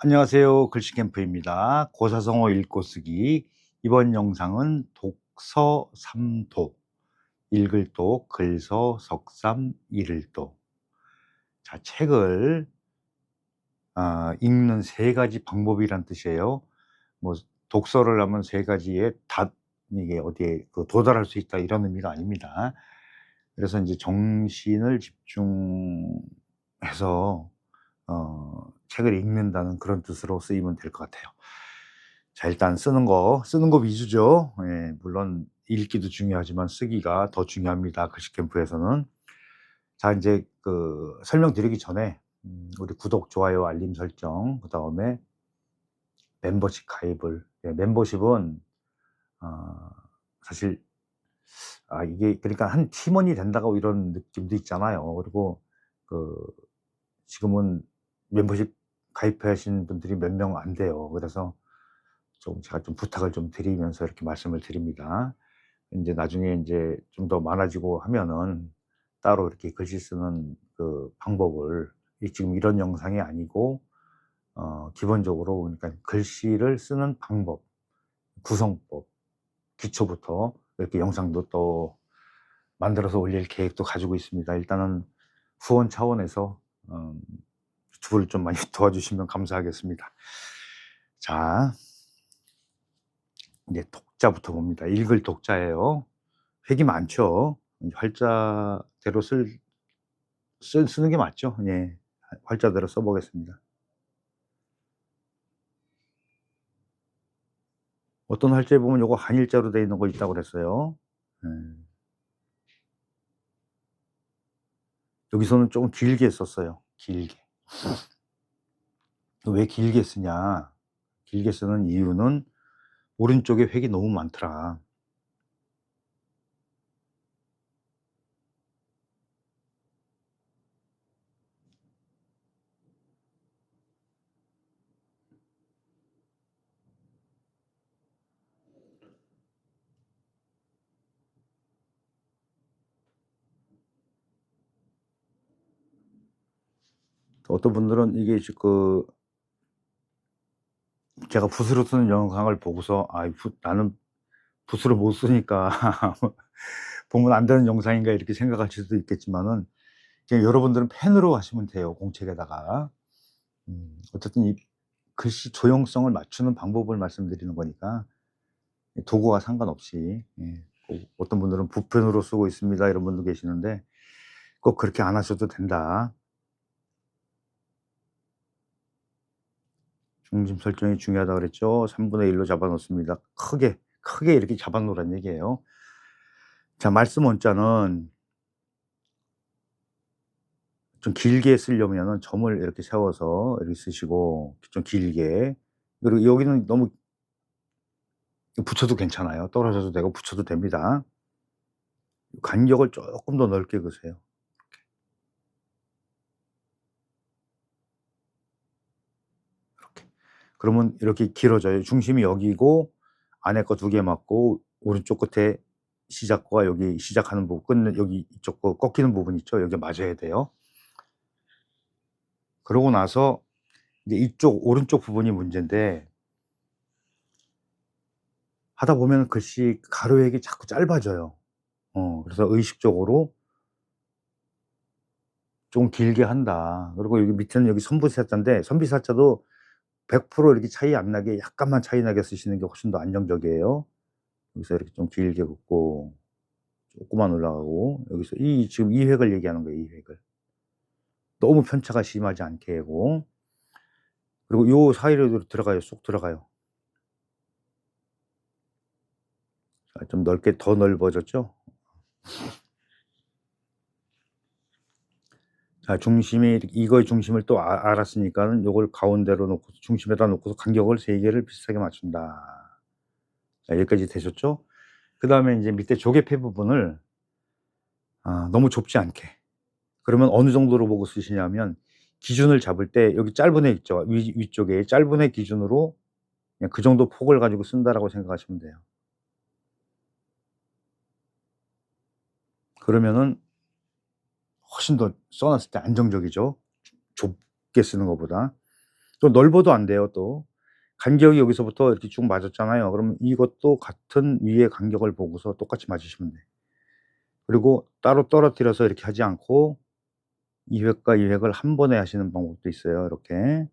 안녕하세요. 글씨캠프입니다. 고사성어 읽고 쓰기. 이번 영상은 독서 3도. 읽을 도, 글서, 석삼, 읽을 도. 자, 책을 읽는 세 가지 방법이란 뜻이에요. 뭐 독서를 하면 세 가지에 다 이게 어디에 도달할 수 있다 이런 의미가 아닙니다. 그래서 이제 정신을 집중해서 책을 읽는다는 그런 뜻으로 쓰이면 될 것 같아요. 자, 일단 쓰는 거 위주죠. 예, 물론 읽기도 중요하지만 쓰기가 더 중요합니다, 글씨 캠프에서는. 자, 인제 설명드리기 전에 우리 구독, 좋아요, 알림 설정, 그다음에 멤버십 가입을. 예, 멤버십은 아 사실 이게 그러니까 한 팀원이 된다고 이런 느낌도 있잖아요. 그리고 그 지금은 멤버십 가입하신 분들이 몇 명 안 돼요. 그래서 좀 제가 좀 부탁을 좀 드리면서 이렇게 말씀을 드립니다. 인제 나중에 인제 좀 더 많아지고 하면은 따로 이렇게 글씨 쓰는 방법을, 이 지금 이런 영상이 아니고 기본적으로 그러니까 글씨를 쓰는 방법, 구성법, 기초부터 이렇게 영상도 또 만들어서 올릴 계획도 가지고 있습니다. 일단은 후원 차원에서 유튜브를 좀 많이 도와주시면 감사하겠습니다. 자, 이제 독자부터 봅니다. 읽을 독자예요. 획이 많죠. 활자대로 쓰는 게 맞죠. 예. 활자대로 써 보겠습니다. 어떤 활자에 보면 요거 한일자로 되어 있는 거 있다고 그랬어요. 예. 여기서는 쪼금 길게 썼어요, 길게. 왜 길게 쓰냐. 길게 쓰는 이유는 오른쪽에 획이 너무 많더라. 어떤 분들은 이게 제가 붓으로 쓰는 영상을 보고서 '아이 나는 붓으로 못 쓰니까 보면 안 되는 영상인가.' 이렇게 생각하실 수도 있겠지만은 그냥 여러분들은 펜으로 하시면 돼요, 공책에다가. 어쨌든 이 글씨 조형성을 맞추는 방법을 말씀드리는 거니까 도구와 상관없이. 예. 어떤 분들은 붓펜으로 쓰고 있습니다 이런 분도 계시는데 꼭 그렇게 안 하셔도 된다. 중심 설정이 중요하다고 그랬죠. 1/3 로 잡아 놓습니다. 크게 이렇게 잡아 놓으란 얘기예요. 자, 말씀 원자는 좀 길게 쓰려면은 점을 이렇게 세워서 이렇게 쓰시고 좀 길게. 그리고 여기는 너무 붙여도 괜찮아요. 떨어져도 되고 붙여도 됩니다. 간격을 쪼끔 더 넓게 그으세요. 이렇게. 그러면 이렇게 길어져요. 중심이 여기고 안에 거 2개 맞고 오른쪽 끝에 시작과 여기 시작하는 부분, 끝는 여기 이쪽 거 꺾이는 부분 있죠? 여기가 맞아야 돼요. 그러고 나서 이제 이쪽 오른쪽 부분이 문제인데 하다 보면은 글씨 가로획이 자꾸 짧아져요. 그래서 의식적으로 좀 길게 한다. 그리고 여기 밑에는 여기 선부사자인데 선비사자도 100% 이렇게 차이 안 나게 약간만 차이 나게 쓰시는 게 훨씬 더 안정적이에요. 여기서 이렇게 좀 길게 긋고 쪼끔만 올라가고 여기서 지금 이 획을 얘기하는 거예요, 이 획을. 너무 편차가 심하지 않게 하고 그리고 요 사이로 들어가요. 쏙 들어가요. 자, 좀 넓게 더 넓어졌죠? 자, 중심이 이거의 중심을 또 알았으니까는 요걸 가운데로 놓고 중심에다 놓고서 간격을 3 개를 비슷하게 맞춘다. 자, 여기까지 되셨죠? 그다음에 인제 밑에 조개패 부분을 너무 좁지 않게. 그러면 어느 정도로 보고 쓰시냐면 기준을 잡을 때 여기 짧은 애 있죠? 위쪽에 짧은 애 기준으로 그냥 그 정도 폭을 가지고 쓴다라고 생각하시면 돼요. 그러면은 훨씬 더 써 놨을 때 안정적이죠, 좁게 쓰는 것보다. 또 넓어도 안 돼요 또. 간격이 여기서부터 이렇게 쭉 맞았잖아요. 그러면 이것도 같은 위의 간격을 보고서 똑같이 맞으시면 돼요. 그리고 따로 떨어뜨려서 이렇게 하지 않고 2 획과 2 획을 한 번에 하시는 방법도 있어요 이렇게.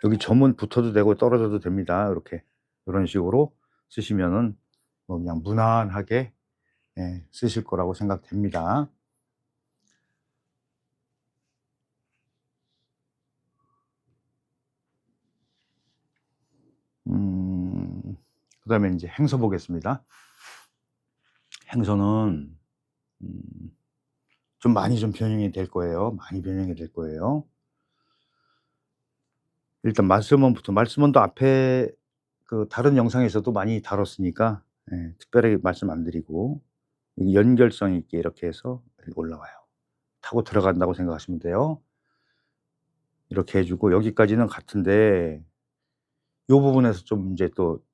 여기 점은 붙어도 되고 떨어져도 됩니다. 요렇게. 요런 식으로 쓰시면은 뭐 그냥 무난하게 쓰실 거라고 생각됩니다. 그다음에 인제 행서 보겠습니다. 행서는 음 좀 많이 좀 변형이 될 거예요. 많이 변형이 될 거예요. 일단 말씀원도 앞에 그 다른 영상에서도 많이 다뤘으니까 특별하게 말씀 안 드리고 여기 연결성 있게 이렇게 해서 이렇게 올라와요. 타고 들어간다고 생각하시면 돼요. 이렇게 해 주고 여기까지는 같은데 요 부분에서 좀 인제 또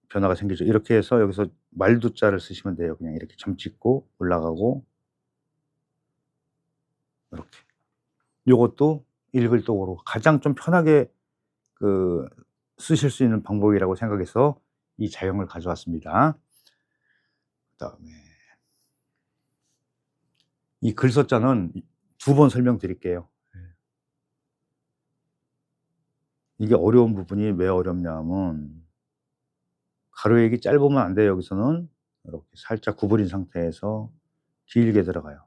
변화가 생기죠. 이렇게 해서 여기서 말두자를 쓰시면 돼요. 그냥 이렇게 점 찍고 올라가고 요렇게. 요것도 읽을 도구로 가장 좀 편하게 그 쓰실 수 있는 방법이라고 생각해서 이 자형을 가져왔습니다. 그다음에 이 글서자는 이 2번 설명드릴게요. 이게 어려운 부분이 왜 어렵냐 하면 가로획이 짧으면 안 돼요 여기서는. 이렇게 살짝 구부린 상태에서 길게 들어가요.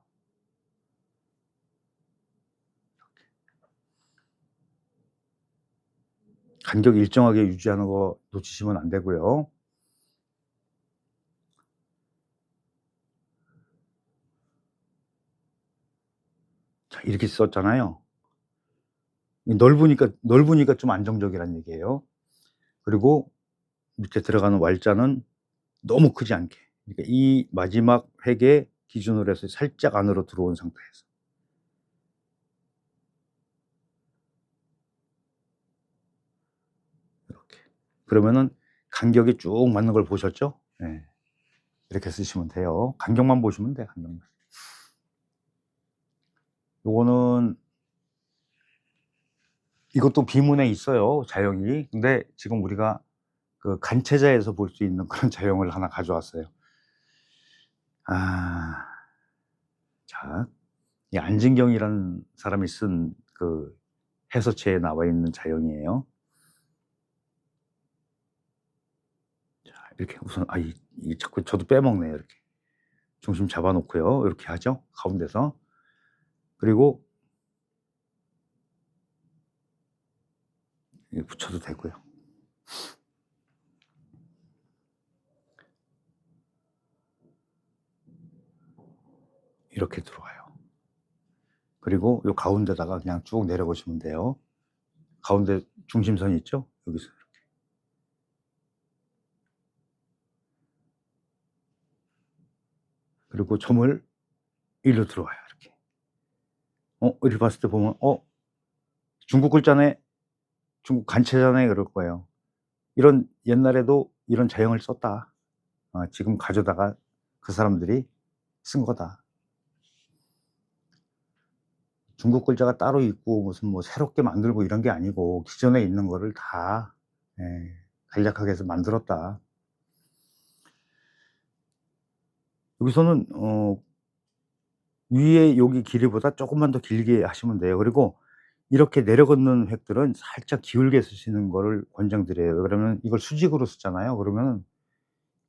간격 일정하게 유지하는 거 놓치시면 안 되고요. 자 이렇게 썼잖아요. 이 넓으니까 좀 안정적이란 얘기예요. 그리고 밑에 들어가는 Y자는 너무 크지 않게. 그러니까 이 마지막 획에 기준으로 해서 살짝 안으로 들어온 상태에서 이렇게. 그러면은 간격이 쭉 맞는 걸 보셨죠? 예. 이렇게 쓰시면 돼요. 간격만 보시면 돼요, 간격만. 요거는 이것도 비문에 있어요, 자형이. 근데 지금 우리가 그 간체자에서 볼 수 있는 그런 자형을 하나 가져왔어요. 아. 자, 이 안진경이라는 사람이 쓴 그 해서체에 나와 있는 자형이에요. 자 이렇게 우선 이 자꾸 저도 빼먹네요 이렇게. 중심 잡아 놓고요. 이렇게 하죠, 가운데서. 그리고 이 붙여도 되고요. 이렇게 들어와요. 그리고 요 가운데다가 그냥 쭉 내려보시면 돼요. 가운데 중심선이 있죠? 여기서 그리고 점을 일로 들어와요 이렇게. 이렇게 봤을 때 보면 '중국 글자네. 중국 간체자네.' 그럴 거예요. 이런 옛날에도 이런 자형을 썼다. 지금 가져다가 그 사람들이 쓴 거다. 중국 글자가 따로 있고 무슨 뭐 새롭게 만들고 이런 게 아니고 기존에 있는 거를 다 간략하게 해서 만들었다. 여기서는 위에 여기 길이보다 쪼끔만 더 길게 하시면 돼요. 그리고 이렇게 내려 긋는 획들은 살짝 기울게 쓰시는 거를 권장드려요. 왜 그러면 이걸 수직으로 쓰잖아요. 그러면은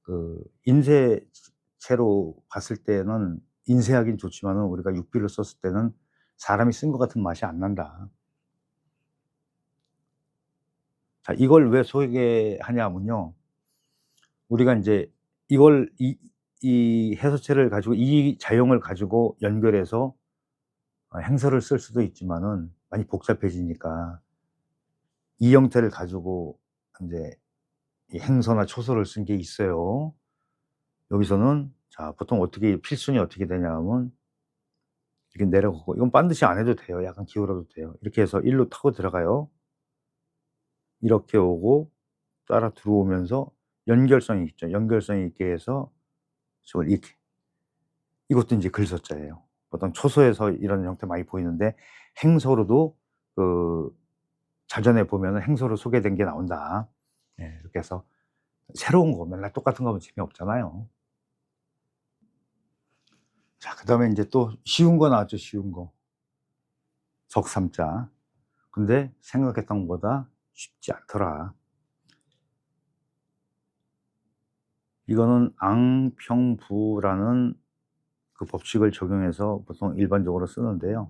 그 인쇄체로 봤을 때는 인쇄하긴 좋지만은 우리가 육비로 썼을 때는 사람이 쓴 것 같은 맛이 안 난다. 자 이걸 왜 소개하냐면요. 우리가 인제 이걸 이 해서체를 가지고 이 자형을 가지고 연결해서 행서를 쓸 수도 있지만은 많이 복잡해지니까 이 형태를 가지고 인제 이 행서나 초서를 쓴 게 있어요. 여기서는 자 보통 어떻게 필순이 어떻게 되냐 하면 이렇게 내려가고 이건 반드시 안 해도 돼요. 약간 기울어도 돼요. 이렇게 해서 일로 타고 들어가요. 이렇게 오고 따라 들어오면서 연결성이 있죠. 연결성이 있게 해서 저걸 이렇게 이것도 인제 글서자예요. 보통 초소에서 이런 형태 많이 보이는데 행소로도 그 자전에 보면은 행소로 소개된 게 나온다. 예, 이렇게 해서 새로운 거 맨날 똑같은 거 하면 재미없잖아요. 자, 그다음에 인제 또 쉬운 거 나왔죠, 쉬운 거. 적삼자. 근데 생각했던 것보다 쉽지 않더라. 이거는 앙평부라는 그 법칙을 적용해서 보통 일반적으로 쓰는데요.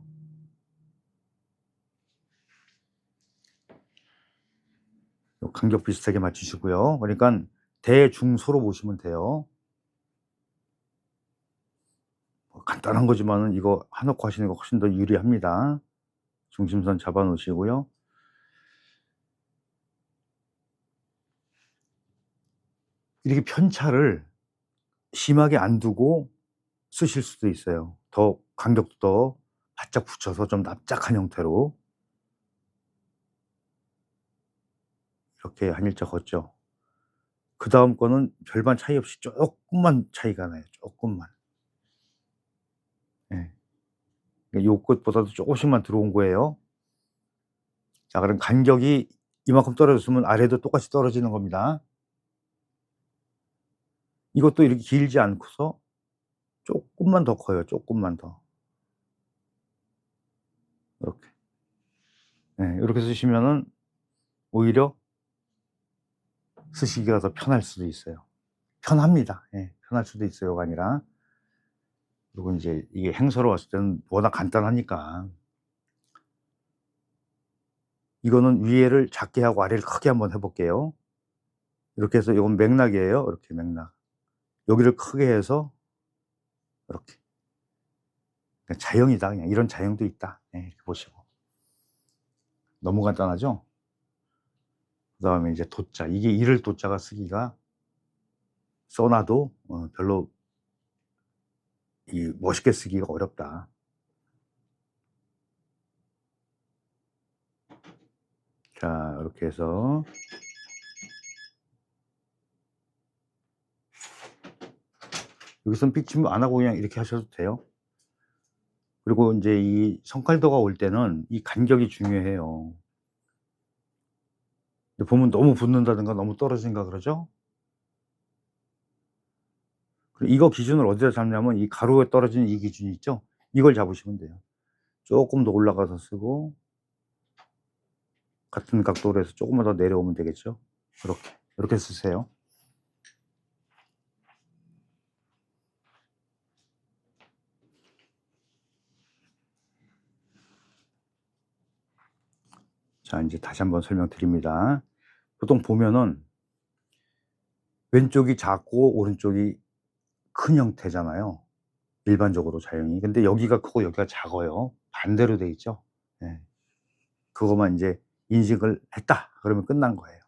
요 간격 비슷하게 맞추시고요. 그러니깐 대중소로 보시면 돼요. 뭐 간단한 거지만은 이거 하 놓고 하시는 거 훨씬 더 유리합니다. 중심선 잡아 놓으시고요. 이렇게 편차를 심하게 안 두고 쓰실 수도 있어요. 더 간격도 더 바짝 붙여서 좀 납작한 형태로 이렇게 한 일자 걷죠. 그다음 거는 별반 차이 없이 쪼끔만 차이가 나요, 쪼끔만. 예. 그러니까 요 것보다도 쪼금씩만 들어온 거예요. 자, 그럼 간격이 이만큼 떨어졌으면 아래도 똑같이 떨어지는 겁니다. 이것도 이렇게 길지 않고서 쪼끔만 더 커요, 쪼끔만 더. 요렇게. 예, 요렇게 쓰시면은 오히려 쓰시기가 더 편할 수도 있어요. 편합니다. 예. 편할 수도 있어요가 아니라. 그리고 인제 이게 행서로 왔을 때는 워낙 간단하니까 이거는 위에를 작게 하고 아래를 크게 한번 해 볼게요. 이렇게 해서 요건 맥락이에요. 이렇게 맥락. 여기를 크게 해서 이렇게. 그냥 자형이다. 그냥 이런 자형도 있다. 예, 이렇게 보시고. 너무 간단하죠? 그다음에 이제 도자. 이게 이를 도자가 쓰기가 써 놔도 별로 이 멋있게 쓰기가 어렵다. 자, 이렇게 해서 여기선 삐침 안 하고 그냥 이렇게 하셔도 돼요. 그리고 인제 이 성깔도가 올 때는 이 간격이 중요해요. 근데 보면 너무 붙는다든가 너무 떨어진다 그러죠? 이거 기준을 어디다 잡냐면 이 가로에 떨어지는 이 기준이 있죠? 이걸 잡으시면 돼요. 쪼끔 더 올라가서 쓰고 같은 각도로 해서 쪼금만 더 내려오면 되겠죠? 그렇게. 이렇게 쓰세요. 자, 인제 다시 한번 설명드립니다. 보통 보면은 왼쪽이 작고 오른쪽이 큰 형태잖아요, 일반적으로 자형이. 근데 여기가 크고 여기가 작아요. 반대로 돼 있죠? 예. 그거만 인제 인식을 했다 그러면 끝난 거예요.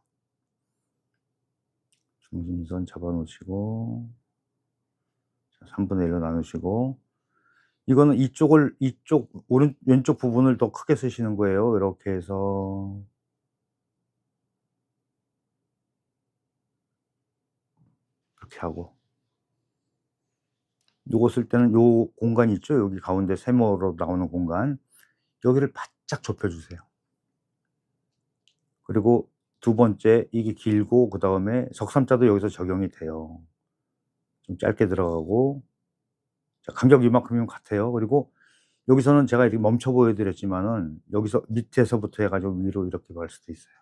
중심선 잡아 놓으시고 자, 3분의 1로 나누시고 이거는 이쪽 왼쪽 부분을 더 크게 쓰시는 거예요. 이렇게 해서 이렇게 하고 요거 쓸 때는 요 공간 있죠? 여기 가운데 세모로 나오는 공간 여기를 바짝 좁혀 주세요. 그리고 두 번째 이게 길고 그다음에 적삼자도 여기서 적용이 돼요. 좀 짧게 들어가고 자, 간격 이만큼이면 같아요. 그리고 여기서는 제가 이렇게 멈춰 보여 드렸지만은 여기서 밑에서부터 해 가지고 위로 이렇게 갈 수도 있어요.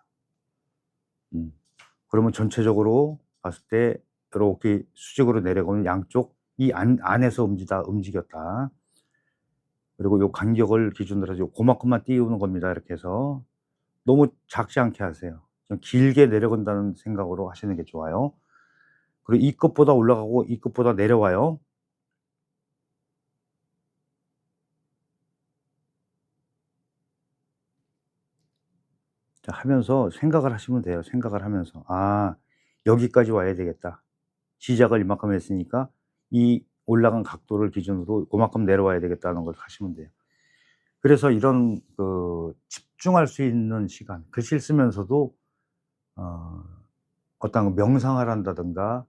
음. 그러면 전체적으로 봤을 때 요렇게 수직으로 내려가면 양쪽 이 안에서 움직였다. 그리고 요 간격을 기준으로 해서 고만큼만 띄우는 겁니다. 이렇게 해서 너무 작지 않게 하세요. 좀 길게 내려간다는 생각으로 하시는 게 좋아요. 그리고 이 끝보다 올라가고 이 끝보다 내려와요. 자, 하면서 생각을 하시면 돼요. 생각을 하면서 '아, 여기까지 와야 되겠다. 시작을 이만큼 했으니까 이 올라간 각도를 기준으로 고만큼 내려와야 되겠다.'는 걸 하시면 돼요. 그래서 이런 집중할 수 있는 시간 글씨를 쓰면서도 어 어떤 명상을 한다든가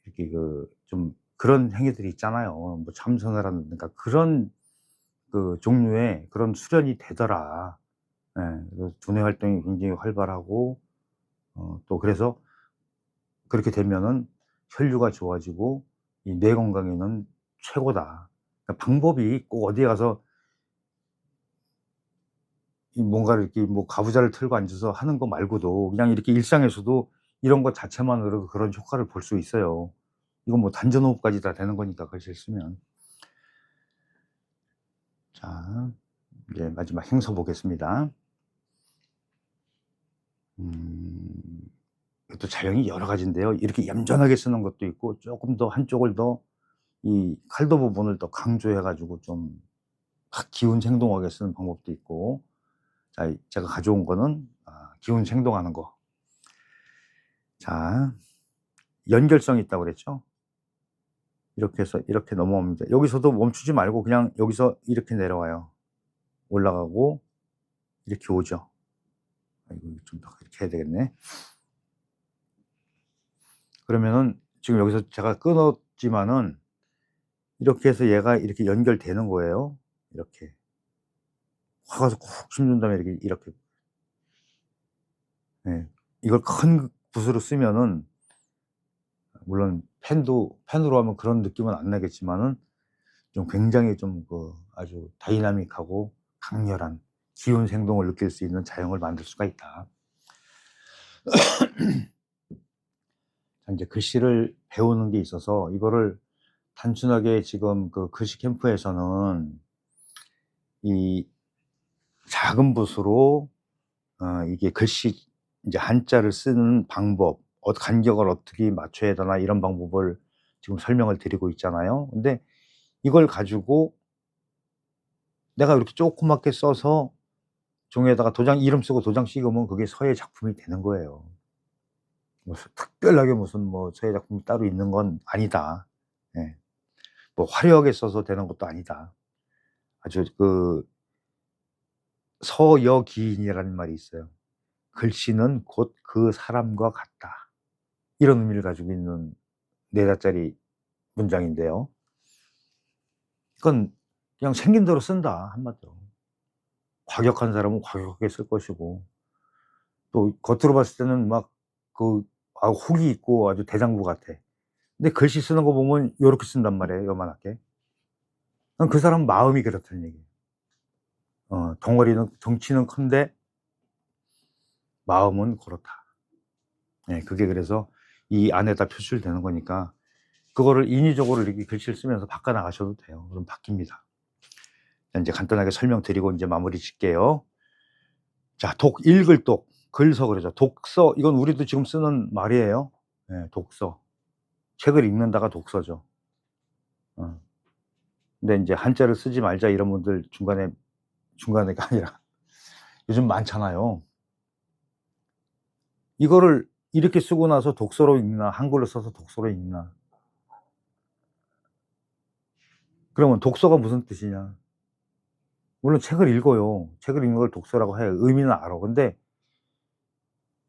이렇게 좀 그런 행위들이 있잖아요. 뭐 참선을 한다든가 그런 그 종류의 그런 수련이 되더라. 예. 그래서 두뇌 활동이 굉장히 활발하고 또 그래서 그렇게 되면은 혈류가 좋아지고 이 뇌 건강에는 최고다. 그러니까 방법이 꼭 어디에 가서 이 뭔가를 이렇게 뭐 가부좌를 틀고 앉아서 하는 거 말고도 그냥 이렇게 일상에서도 이런 것 자체만으로도 그런 효과를 볼 수 있어요. 이건 뭐 단전호흡까지 다 되는 거니까 글씨를 쓰면. 자 이제 마지막 행서 보겠습니다. 음 이것도 자형이 여러 가지인데요. 이렇게 얌전하게 쓰는 것도 있고 쪼끔 더 한쪽을 더 이 칼도 부분을 더 강조해 가지고 좀 확 기운생동하게 쓰는 방법도 있고, 자 제가 가져온 거는 기운생동하는 거. 자 연결성이 있다고 그랬죠. 이렇게 해서 이렇게 넘어옵니다. 여기서도 멈추지 말고 그냥 여기서 이렇게 내려와요. 올라가고 이렇게 오죠. 아이고 좀 더 이렇게 해야 되겠네. 그러면은 지금 여기서 제가 끊었지만은 이렇게 해서 얘가 이렇게 연결되는 거예요. 이렇게. 확 와서 콕 집는 다음에 이렇게 예. 이걸 큰 붓으로 쓰면은 물론 펜으로 하면 그런 느낌은 안 나겠지만은 좀 굉장히 좀 그 아주 다이나믹하고 강렬한 기운 생동을 느낄 수 있는 자형을 만들 수가 있다. 자 인제 글씨를 배우는 게 있어서 이거를 단순하게 지금 그 글씨 캠프에서는 이 작은 붓으로 이게 글씨 인제 한자를 쓰는 방법, 간격을 어떻게 맞춰야 되나 이런 방법을 지금 설명을 드리고 있잖아요. 근데 이걸 가지고 내가 이렇게 조그맣게 써서 종이에다가 도장 이름 쓰고 도장 찍으면 그게 서예 작품이 되는 거예요. 무슨 특별하게 무슨 뭐 서예 작품이 따로 있는 건 아니다. 예. 뭐 화려하게 써서 되는 것도 아니다. 아주 그 서여기인이라는 말이 있어요. "글씨는 곧 그 사람과 같다." 이런 의미를 가지고 있는 4 자짜리 문장인데요. 그건 그냥 생긴 대로 쓴다 한마디로. 과격한 사람은 과격하게 쓸 것이고 또 겉으로 봤을 때는 막 그 혹이 있고 아주 대장부 같아. 근데 글씨 쓰는 거 보면 요렇게 쓴단 말이에요, 요만하게. 그럼 그 사람 마음이 그렇다는 얘기예요. 덩치는 큰데 마음은 고렇다. 예 그게 그래서 이 안에다 표출되는 거니까 그거를 인위적으로 이렇게 글씨를 쓰면서 바꿔 나가셔도 돼요. 그럼 바뀝니다. 인제 간단하게 설명드리고 인제 마무리 짓게요. 자 읽을 독, 글서 그러죠. 독서 이건 우리도 지금 쓰는 말이에요. 예 독서. 책을 읽는다가 독서죠. 어. 근데 인제 한자를 쓰지 말자 이런 분들 중간에가 아니라 요즘 많잖아요. 이거를 이렇게 쓰고 나서 독서로 읽나 한글로 써서 독서로 읽나. 그러면 독서가 무슨 뜻이냐. 물론 책을 읽어요. 책을 읽는 걸 독서라고 해요. 의미는 알아. 근데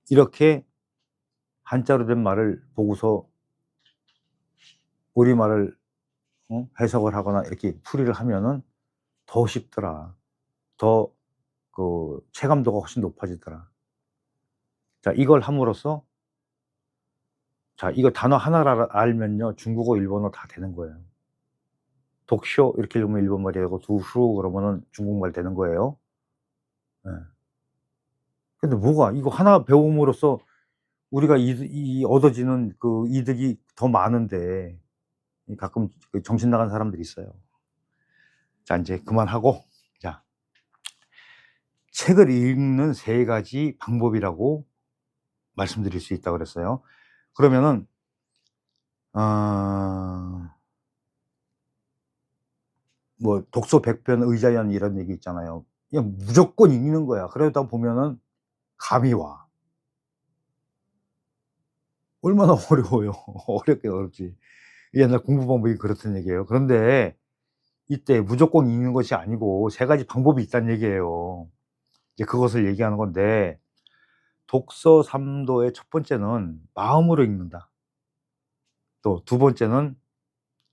이렇게 한자로 된 말을 보고서 우리말을 해석을 하거나 이렇게 풀이를 하면은 더 쉽더라. 더 그 체감도가 훨씬 높아지더라. 자 이걸 함으로써 자 이거 단어 하나를 알면요 중국어, 일본어 다 되는 거예요. 독쇼 이렇게 읽으면 일본말이 되고 두수 그러면은 중국말 되는 거예요. 예. 근데 뭐가 이거 하나 배움으로써 우리가 얻어지는 그 이득이 더 많은데 이 가끔 그 정신 나간 사람들이 있어요. 자 인제 그만하고 자 책을 읽는 3 가지 방법이라고 말씀드릴 수 있다고 그랬어요. 그러면은 어 뭐 독서 백편 의자연 이런 얘기 있잖아요. 그냥 무조건 읽는 거야. 그러다 보면은 감이 와. 얼마나 어려워요. 어렵긴 어렵지. 옛날 공부 방법이 그렇다는 얘기예요. 그런데 이때 무조건 읽는 것이 아니고 3 가지 방법이 있다는 얘기예요. 이제 그것을 얘기하는 건데 독서 삼도의 첫 번째는 마음으로 읽는다. 또 두 번째는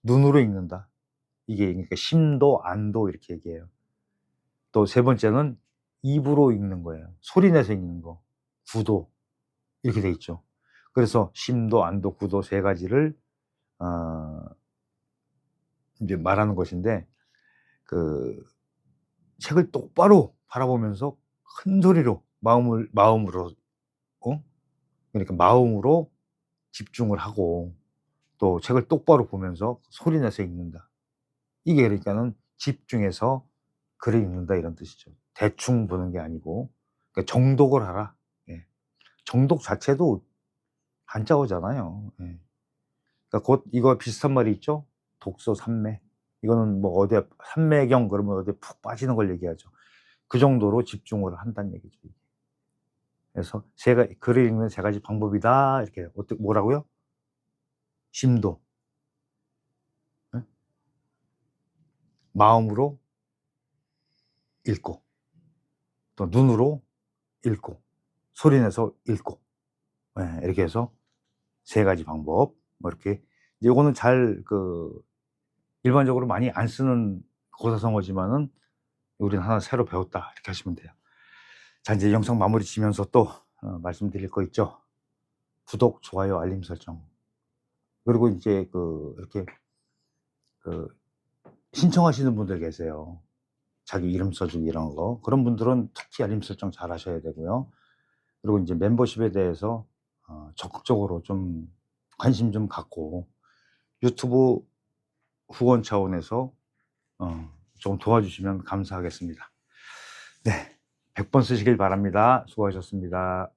눈으로 읽는다. 이게 그러니까 심도, 안도 이렇게 얘기해요. 또 세 번째는 입으로 읽는 거예요. 소리 내서 읽는 거. 구도 이렇게 돼 있죠. 그래서 심도, 안도, 구도 세 가지를 인제 말하는 것인데 그 책을 똑바로 바라보면서 큰 소리로 마음으로 그러니까 마음으로 집중을 하고 또 책을 똑바로 보면서 소리 내서 읽는다. 이게 그러니까는 집중해서 글을 읽는다 이런 뜻이죠. 대충 보는 게 아니고 그러니까 정독을 하라. 예. 정독 자체도 한자어잖아요. 예. 그러니까 곧 이거 비슷한 말이 있죠. 독서 삼매. 이거는 뭐 어디에 삼매경 그러면 어디에 푹 빠지는 걸 얘기하죠. 그 정도로 집중을 한다는 얘기죠. 그래서 글을 읽는 세 가지 방법이다. 이렇게 뭐라고요? 심도. 예? 마음으로 읽고 또 눈으로 읽고 소리 내서 읽고 예 이렇게 해서 세 가지 방법 뭐 이렇게 요거는 잘 일반적으로 많이 안 쓰는 고사성어지만은 우리는 하나 새로 배웠다 이렇게 하시면 돼요. 자 인제 영상 마무리 지면서 또 말씀드릴 거 있죠. 구독, 좋아요, 알림 설정. 그리고 인제 이렇게 그 신청하시는 분들 계세요. 자기 이름 써 주기 이런 거. 그런 분들은 특히 알림 설정 잘 하셔야 되고요. 그리고 인제 멤버십에 대해서 적극적으로 좀 관심 좀 갖고 유튜브 후원 차원에서 좀 도와주시면 감사하겠습니다. 네. 100번 쓰시길 바랍니다. 수고하셨습니다.